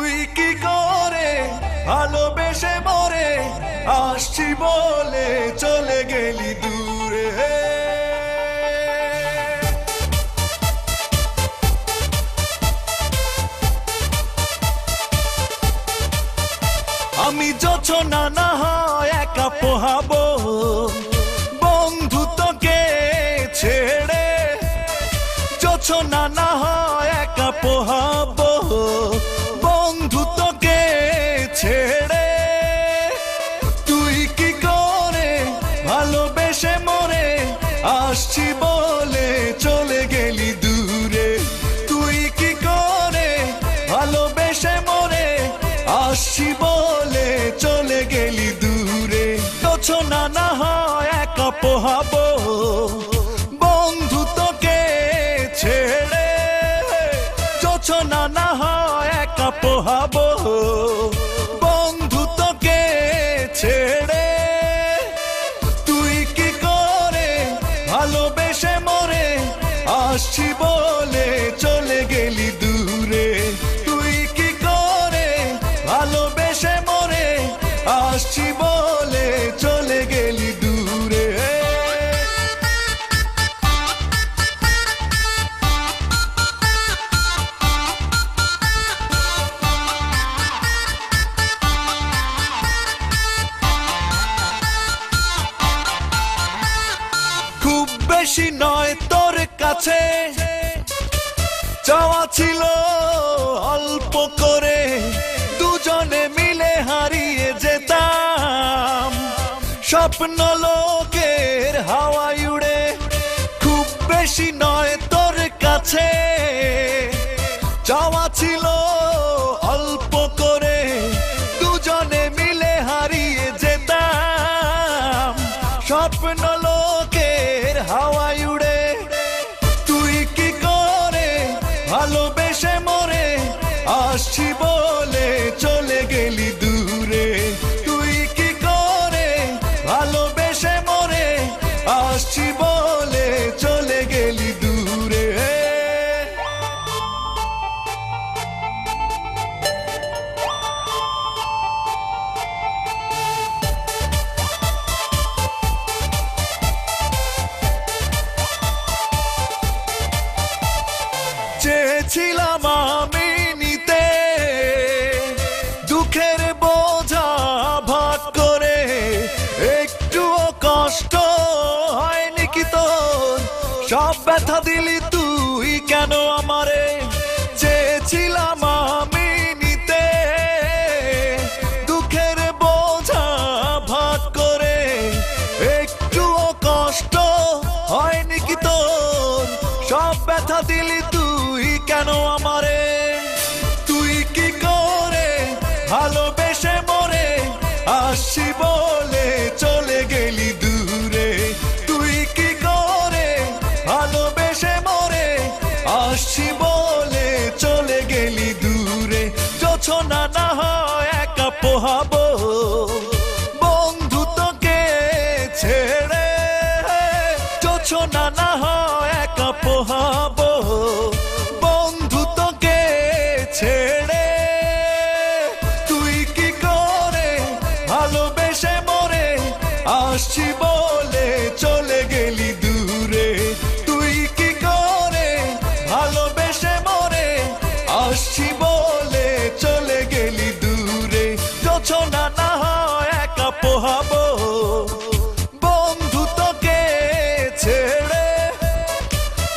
তুই কি করে ভালোবেসে মরে আসছি বলে চলে গেলি দূরে। আমি জোছনা না হয় একা পোহাবো বন্ধু তোকে ছেড়ে, জোছনা না হয় একা পোহাবো বন্ধু তোকে ছেড়ে। তুই কি করে ভালোবেসে মরে আসছি বলে চলে গেলি দূরে। তুই কি করে ভালোবেসে মরে আসছি বলে চলে গেলি দূরে। জোছনা না হয় একা পোহাবো বন্ধু তোকে ছেড়ে, জোছনা না হয় একা পোহাবো বন্ধু তোকে ছেড়ে। তুই কি করে ভালোবেসে মরে আসছি বলে চলে গেলি দূরে। তুই কি করে ভালোবেসে মরে আসছি বলে চলে গেলি দূরে। খুব বেশি নয় তোর কাছে চাওয়া ছিল অল্প করে, দুজনে মিলে হারিয়ে যেতাম স্বপ্ন লোকের হাওয়ায় উড়ে। খুব বেশি নয় তোর কাছে চাওয়া ছিল অল্প করে, দুজনে মিলে হারিয়ে যেতাম স্বপ্ন লোকের হাওয়ায় উড়ে। তুই কি করে ভালোবেসে মরে আসছি বলে চলে গেলি দূরে। তুই কি করে ভালোবেসে মরে আসছি বলে চলে গেলি দূরে। চেয়েছিলাম আমি নিতে দুঃখের বোঝা ভাগ করে, একটুও কষ্ট হয়নি কি তোর, সব ব্যথা দিলি তুই কেন আমারে। চেয়েছিলাম আমি নিতে দুঃখের বোঝা ভাগ করে, একটুও কষ্ট হয়নি কি তোর, সব ব্যথা দিলি তুই কেন আমারে। তুই কি করে ভালোবেসে মরে আসছি বলে চলে গেলি দূরে। তুই কি করে ভালোবেসে মরে আসছি বলে চলে গেলি দূরে। জোছনা না হয় একা পোহাবো বন্ধু তোকে ছেড়ে, জোছনা না হয় একা পোহাবো বন্ধু তোকে ছেড়ে। তুই কি করে ভালোবেসে মরে আসছি বলে চলে গেলি দূরে। তুই কি করে ভালোবেসে মরে আসছি বলে চলে গেলি দূরে। জোছনা না হয় একা পোহাবো বন্ধু তোকে ছেড়ে,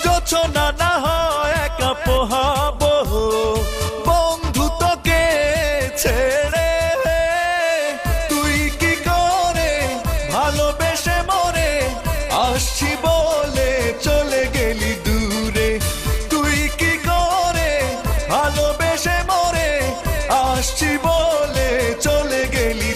জোছনা না হয় একা পোহাবো বন্ধু তোকে ছেড়ে। তুই কি করে ভালোবেসে মরে আসছি বলে চলে গেলি দূরে। তুই কি করে ভালোবেসে মরে আসছি বলে চলে গেলি